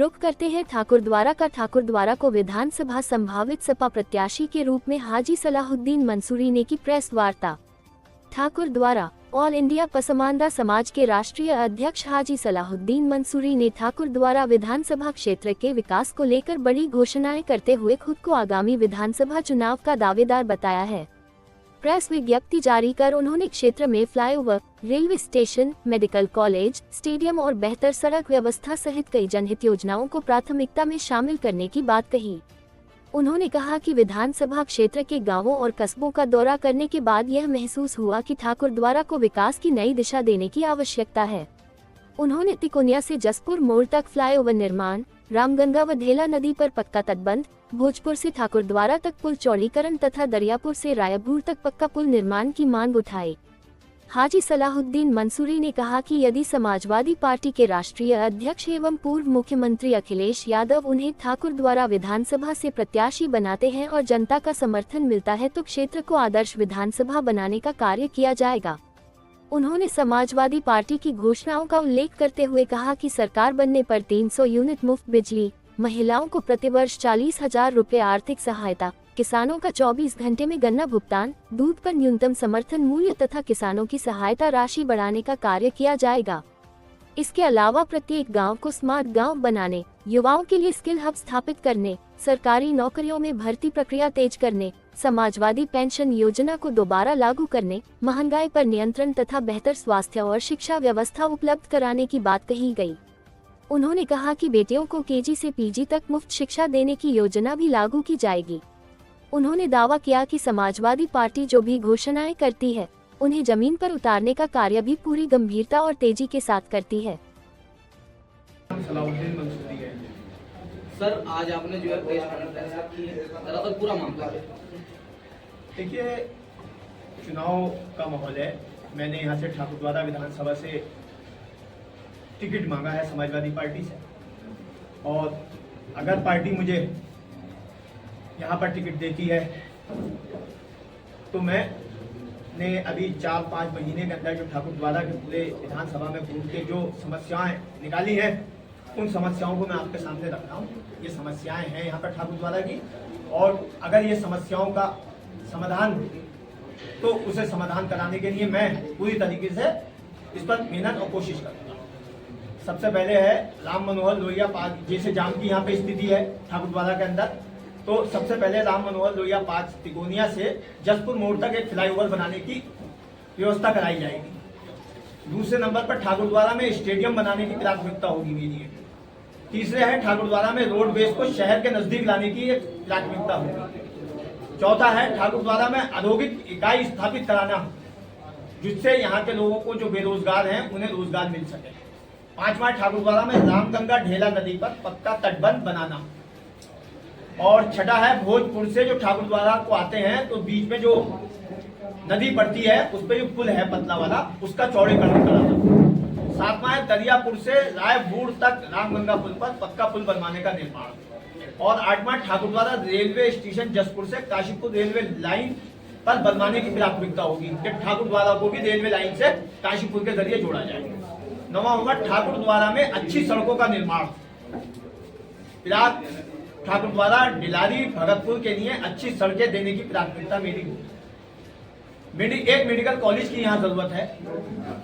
रुख करते हैं ठाकुरद्वारा का। ठाकुरद्वारा को विधानसभा संभावित सपा प्रत्याशी के रूप में हाजी सलाहुद्दीन मंसूरी ने की प्रेस वार्ता। ठाकुरद्वारा ऑल इंडिया पसमानदा समाज के राष्ट्रीय अध्यक्ष हाजी सलाहुद्दीन मंसूरी ने ठाकुरद्वारा विधानसभा क्षेत्र के विकास को लेकर बड़ी घोषणाएं करते हुए खुद को आगामी विधानसभा चुनाव का दावेदार बताया है। प्रेस विज्ञप्ति जारी कर उन्होंने क्षेत्र में flyover, railway station, medical college, stadium और बेहतर सड़क व्यवस्था सहित कई जनहित योजनाओं को प्राथमिकता में शामिल करने की बात कही। उन्होंने कहा कि विधानसभा क्षेत्र के गांवों और कस्बों का दौरा करने के बाद यह महसूस हुआ कि ठाकुरद्वारा को विकास की नई दिशा देने की आवश्यकता है। उन्होंने तिकोनिया से जसपुर मोड़ तक फ्लाईओवर निर्माण, रामगंगा व ढेला नदी पर पक्का तटबंध, भोजपुर से ठाकुरद्वारा तक पुल चौड़ीकरण तथा दरियापुर से रायपुर तक पक्का पुल निर्माण की मांग उठाई। हाजी सलाहुद्दीन मंसूरी ने कहा कि यदि समाजवादी पार्टी के राष्ट्रीय अध्यक्ष एवं पूर्व मुख्यमंत्री अखिलेश यादव उन्हें ठाकुरद्वारा विधानसभा से प्रत्याशी बनाते हैं और जनता का समर्थन मिलता है तो क्षेत्र को आदर्श विधानसभा बनाने का कार्य किया जाएगा। उन्होंने समाजवादी पार्टी की घोषणाओं का उल्लेख करते हुए कहा कि सरकार बनने पर 300 यूनिट मुफ्त बिजली, महिलाओं को प्रतिवर्ष 40,000 रुपए आर्थिक सहायता, किसानों का 24 घंटे में गन्ना भुगतान, दूध पर न्यूनतम समर्थन मूल्य तथा किसानों की सहायता राशि बढ़ाने का कार्य किया जाएगा। इसके अलावा प्रत्येक गांव को स्मार्ट गांव बनाने, युवाओं के लिए स्किल हब स्थापित करने, सरकारी नौकरियों में भर्ती प्रक्रिया तेज करने, समाजवादी पेंशन योजना को दोबारा लागू करने, महंगाई पर नियंत्रण तथा बेहतर स्वास्थ्य और शिक्षा व्यवस्था उपलब्ध कराने की बात कही गई। उन्होंने कहा कि बेटियों को केजी से पीजी तक मुफ्त शिक्षा देने की योजना भी लागू की जाएगी। उन्होंने दावा किया कि समाजवादी पार्टी जो भी घोषणाएं करती है, उन्हें जमीन पर उतारने का कार्य भी पूरी गंभीरता और तेजी के साथ करती है। सलाहुद्दीन मंसूरी है। सर, आज आपने जो है प्रेस कॉन्फ्रेंस की है, दरअसल पूरा मामला है। देखिए, चुनाव का माहौल है। मैंने यहाँ से ठाकुरद्वारा विधानसभा से टिकट मांगा है समाजवादी पार्टी से, और अगर पार्टी मुझे यहाँ पर टिकट देती है तो मैंने अभी 4-5 महीने के अंदर जो ठाकुरद्वारा के पूरे विधानसभा में घूम के जो समस्याएं निकाली हैं, उन समस्याओं को मैं आपके सामने रख रहा हूँ। ये समस्याएं हैं यहाँ पर ठाकुरद्वारा की, और अगर ये समस्याओं का समाधान तो उसे समाधान कराने के लिए मैं पूरी तरीके से इस पर मेहनत और कोशिश करूँगा। सबसे पहले है राम मनोहर लोहिया पार्क, जैसे जाम की यहाँ पे स्थिति है ठाकुरद्वारा के अंदर, तो सबसे पहले राम मनोहर लोहिया पार्क तिकोनिया से जसपुर मोड़ तक एक फ्लाईओवर बनाने की व्यवस्था कराई जाएगी। दूसरे नंबर पर ठाकुरद्वारा में स्टेडियम बनाने की प्राथमिकता होगी मेरी। तीसरे है ठाकुरद्वारा में रोड बेस को शहर के नजदीक लाने की एक प्राथमिकता होगी। चौथा है ठाकुरद्वारा में औद्योगिक इकाई स्थापित कराना, जिससे यहाँ के लोगों को जो बेरोजगार हैं उन्हें रोजगार मिल सके। पांचवा ठाकुरद्वारा में रामगंगा ढेला नदी पर पक्का तटबंध बनाना, और छठा है भोजपुर से जो ठाकुरद्वारा को आते हैं तो बीच में जो नदी पड़ती है उस पर जो पुल है पतला वाला, उसका चौड़ीकरण कराना। सातवां है दरियापुर से रायपुर तक रामगंगा पुल पर पक्का पुल बनवाने का निर्माण। और आठवां ठाकुरद्वारा रेलवे स्टेशन जसपुर से काशीपुर रेलवे लाइन पर बनवाने की प्राथमिकता होगी कि ठाकुरद्वारा को भी रेलवे लाइन से काशीपुर के जरिए जोड़ा जाएगा। नवा होगा ठाकुरद्वारा में अच्छी सड़कों का निर्माण। ठाकुरद्वारा डिलारी भगतपुर के लिए अच्छी सड़कें देने की प्राथमिकता मेरी होगी। एक मेडिकल कॉलेज की यहाँ जरूरत है,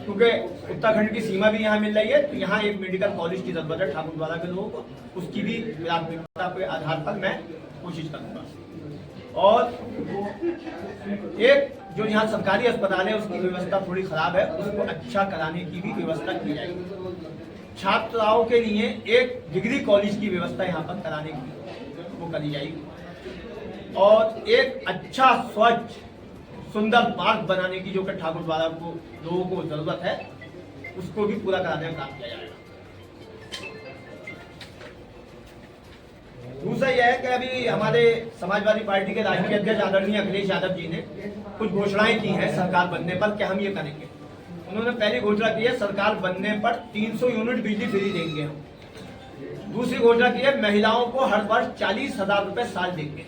क्योंकि उत्तराखंड की सीमा भी यहाँ मिल रही है, तो यहाँ एक मेडिकल कॉलेज की जरूरत है ठाकुरद्वारा के लोगों को। उसकी भी प्राथमिकता के आधार पर मैं कोशिश करूँगा। और एक जो यहाँ सरकारी अस्पताल है उसकी व्यवस्था थोड़ी खराब है, उसको अच्छा कराने की भी व्यवस्था की जाएगी। छात्राओं के लिए एक डिग्री कॉलेज की व्यवस्था यहाँ पर कराने की वो करी जाएगी। और एक अच्छा स्वच्छ सुंदर पार्क बनाने की जो कि ठाकुरद्वारा को लोगों को जरूरत है, उसको भी पूरा कराने का काम किया जाएगा। दूसरा यह है कि अभी हमारे समाजवादी पार्टी के राष्ट्रीय अध्यक्ष आदरणीय अखिलेश यादव जी ने कुछ घोषणाएं की हैं सरकार बनने पर कि हम ये करेंगे। उन्होंने पहली घोषणा की है सरकार बनने पर 300 यूनिट बिजली फ्री देंगे हम। दूसरी घोषणा की है महिलाओं को हर वर्ष 40,000 रुपए साल देंगे।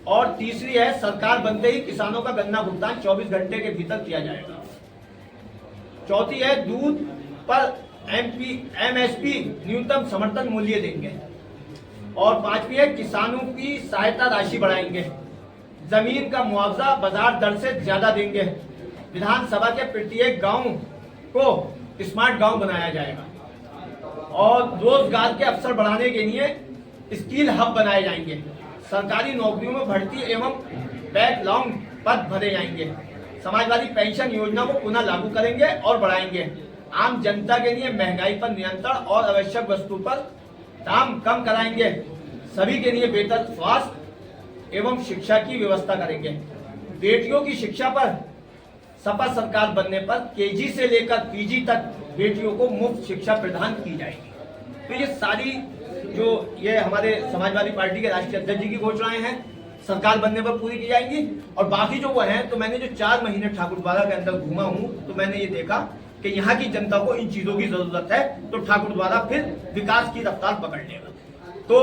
और तीसरी है सरकार बनते ही किसानों का गन्ना भुगतान 24 घंटे के भीतर किया जाएगा। चौथी है दूध पर MSP न्यूनतम समर्थन मूल्य देंगे। और 5वीं है किसानों की सहायता राशि बढ़ाएंगे। जमीन का मुआवजा बाजार दर से ज्यादा देंगे। विधानसभा के प्रत्येक गांव को स्मार्ट गांव बनाया जाएगा और रोजगार के अवसर बढ़ाने के लिए स्किल हब बनाए जाएंगे। सरकारी नौकरियों में भर्ती एवं बैकलॉग पद भरे जाएंगे। समाजवादी पेंशन योजना को पुनः लागू करेंगे और बढ़ाएंगे। आम जनता के लिए महंगाई पर नियंत्रण और आवश्यक वस्तु पर दाम कम कराएंगे। सभी के लिए बेहतर स्वास्थ्य एवं शिक्षा की व्यवस्था करेंगे। बेटियों की शिक्षा पर सपा सरकार बनने पर KG से लेकर PG तक बेटियों को मुफ्त शिक्षा प्रदान की जाएगी। तो ये सारी जो ये हमारे समाजवादी पार्टी के राष्ट्रीय अध्यक्ष जी की घोषणाएं हैं सरकार बनने पर पूरी की जाएंगी। और बाकी जो वो हैं, तो मैंने जो 4 महीने ठाकुरद्वारा के अंदर घूमा हूं तो मैंने ये देखा कि यहाँ की जनता को इन चीजों की जरूरत है, तो ठाकुरद्वारा फिर विकास की रफ्तार पकड़ लेगा। तो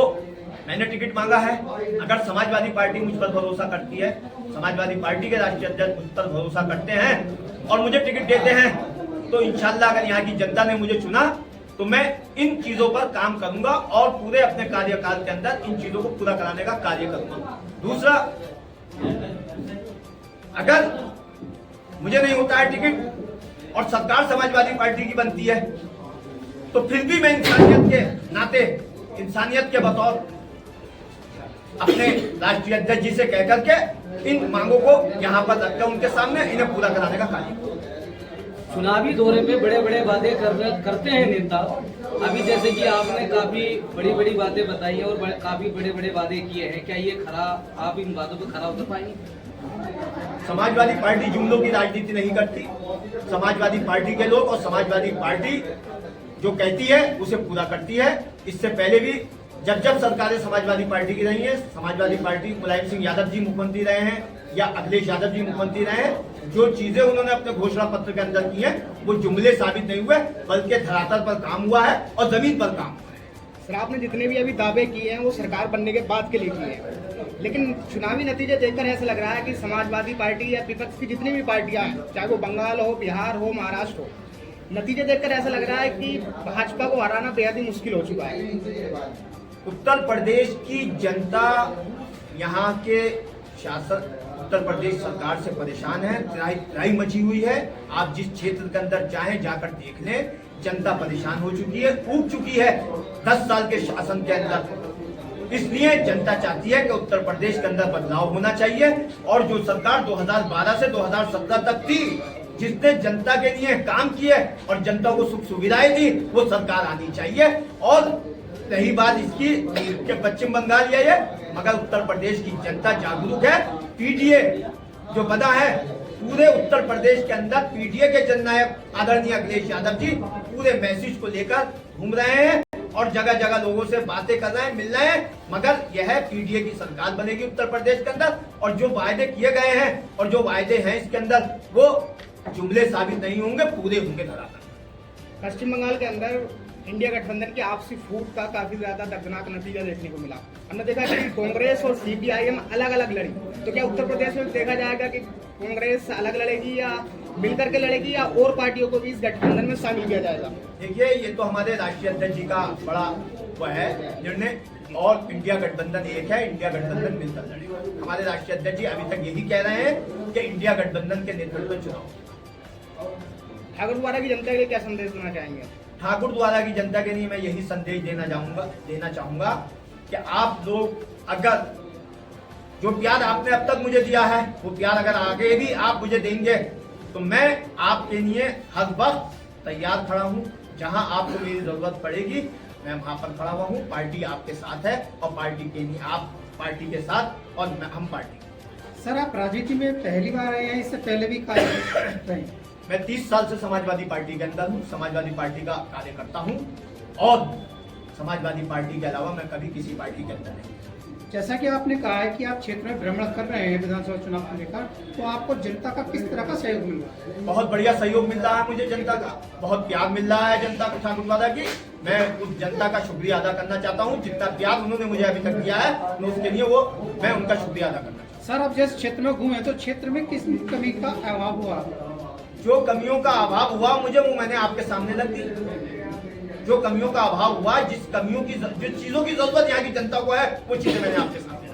मैंने टिकट मांगा है। अगर समाजवादी पार्टी मुझ पर भरोसा करती है, समाजवादी पार्टी के राष्ट्रीय अध्यक्ष मुझ पर भरोसा करते हैं और मुझे टिकट देते हैं, तो इंशाल्लाह अगर यहाँ की जनता ने मुझे चुना तो मैं इन चीजों पर काम करूंगा और पूरे अपने कार्यकाल के अंदर इन चीजों को पूरा कराने का कार्य करूंगा। दूसरा, अगर मुझे नहीं होता है टिकट और सरकार समाजवादी पार्टी की बनती है, तो फिर भी मैं इंसानियत के नाते, इंसानियत के बतौर अपने राष्ट्रीय अध्यक्ष जी से कह करके इन मांगों को यहाँ पर रखकर उनके सामने इन्हें पूरा कराने का कार्य। चुनावी दौरे पे बड़े बड़े वादे करते हैं नेता। अभी जैसे कि आपने काफी बड़ी बड़ी बातें बताई है और काफी बड़े बड़े वादे किए हैं, क्या ये आप इन बातों पे खरा उतर पाएंगे? समाजवादी पार्टी जुमलों की राजनीति नहीं करती। समाजवादी पार्टी के लोग और समाजवादी पार्टी जो कहती है उसे पूरा करती है। इससे पहले भी जब सरकारें समाजवादी पार्टी की रही है, समाजवादी पार्टी मुलायम सिंह यादव जी मुख्यमंत्री रहे हैं या अखिलेश यादव जी मुख्यमंत्री रहे हैं, जो चीजें उन्होंने अपने घोषणा पत्र के अंदर की हैं वो जुमले साबित नहीं हुए, बल्कि धरातल पर काम हुआ है और जमीन पर काम हुआ है। सर, आपने जितने भी अभी दावे किए हैं वो सरकार बनने के बाद के लिए किए हैं, लेकिन चुनावी नतीजे देखकर ऐसा लग रहा है कि समाजवादी पार्टी या विपक्ष की जितनी भी पार्टियां हैं, चाहे वो बंगाल हो, बिहार हो, महाराष्ट्र हो, नतीजे देखकर ऐसा लग रहा है कि भाजपा को हराना बेहद ही मुश्किल हो चुका है। उत्तर प्रदेश की जनता यहाँ के शासन उत्तर प्रदेश सरकार से परेशान है, त्राही मची हुई है। आप जिस क्षेत्र के अंदर चाहें जाकर देख लें, जनता परेशान हो चुकी है, ऊब चुकी है 10 साल के शासन के अंदर। इसलिए जनता चाहती है कि उत्तर प्रदेश के अंदर बदलाव होना चाहिए और जो सरकार 2012 से 2017 तक थी, जिसने जनता के लिए काम किए और जनता को सुख सुविधाएं दी, वो सरकार आनी चाहिए। और रही बात इसकी कि पश्चिम बंगाल या मगर उत्तर प्रदेश की जनता जागरूक है। PDA जो बना है, पूरे उत्तर प्रदेश के अंदर PDA के जननायक आदरणीय अखिलेश यादव जी पूरे मैसेज को लेकर घूम रहे हैं और जगह जगह लोगों से बातें कर रहे हैं, मिल रहे हैं। मगर यह PDA की सरकार बनेगी उत्तर प्रदेश के अंदर और जो वायदे किए गए हैं और जो वायदे हैं इसके अंदर वो जुमले साबित नहीं होंगे, पूरे होंगे धरातल। पश्चिम बंगाल के अंदर इंडिया गठबंधन की आपसी फूट का काफी ज्यादा दर्दनाक नतीजा देखने को मिला। हमने देखा कि कांग्रेस और CPIM अलग अलग लड़ी, तो क्या उत्तर प्रदेश में देखा जाएगा कि कांग्रेस अलग लड़ेगी या मिलकर के लड़ेगी या और पार्टियों को भी इस गठबंधन में शामिल किया जाएगा? देखिए, ये तो हमारे राष्ट्रीय अध्यक्ष जी का बड़ा वो है निर्णय, और इंडिया गठबंधन एक है, इंडिया गठबंधन मिलकर लड़ेगा। हमारे राष्ट्रीय अध्यक्ष जी अभी तक यही कह रहे हैं कि इंडिया गठबंधन के नेतृत्व में चुनाव। ठाकुरद्वारा की जनता के लिए क्या संदेश देना चाहेंगे? ठाकुरद्वारा की जनता के लिए मैं यही संदेश देना चाहूंगा कि आप लोग अगर जो प्यार आपने अब तक मुझे दिया है वो प्यार अगर आगे भी आप मुझे देंगे तो मैं आपके लिए हर वक्त तैयार खड़ा हूं। जहां आपको मेरी जरूरत पड़ेगी मैं वहां पर खड़ा हुआ हूं। पार्टी आपके साथ है और पार्टी के लिए आप पार्टी के साथ और हम पार्टी। सर, आप राजनीति में पहली बार आए हैं, इससे पहले भी कार्य मैं 30 साल से समाजवादी पार्टी के अंदर हूँ, समाजवादी पार्टी का कार्य करता हूँ और समाजवादी पार्टी के अलावा मैं कभी किसी पार्टी के अंदर नहीं। जैसा कि आपने कहा है कि आप क्षेत्र में भ्रमण कर रहे हैं विधानसभा चुनाव को लेकर, तो आपको जनता का किस तरह का सहयोग मिल रहा है? बहुत बढ़िया सहयोग मिल रहा है मुझे जनता का, बहुत प्यार मिल रहा है जनता को ठाकुरद्वारा की। मैं उस जनता का शुक्रिया अदा करना चाहता हूँ। जितना प्यार उन्होंने मुझे अभी तक दिया है तो उसके लिए मैं उनका शुक्रिया अदा करना चाहता हूँ। सर, आप जिस क्षेत्र में घूमे तो क्षेत्र में किस कमी का अभाव हुआ? जो कमियों का अभाव हुआ मुझे वो मैंने आपके सामने रख दी। जो कमियों का अभाव हुआ, जिस चीजों की जरूरत यहाँ की जनता को है, वो चीजें मैंने आपके सामने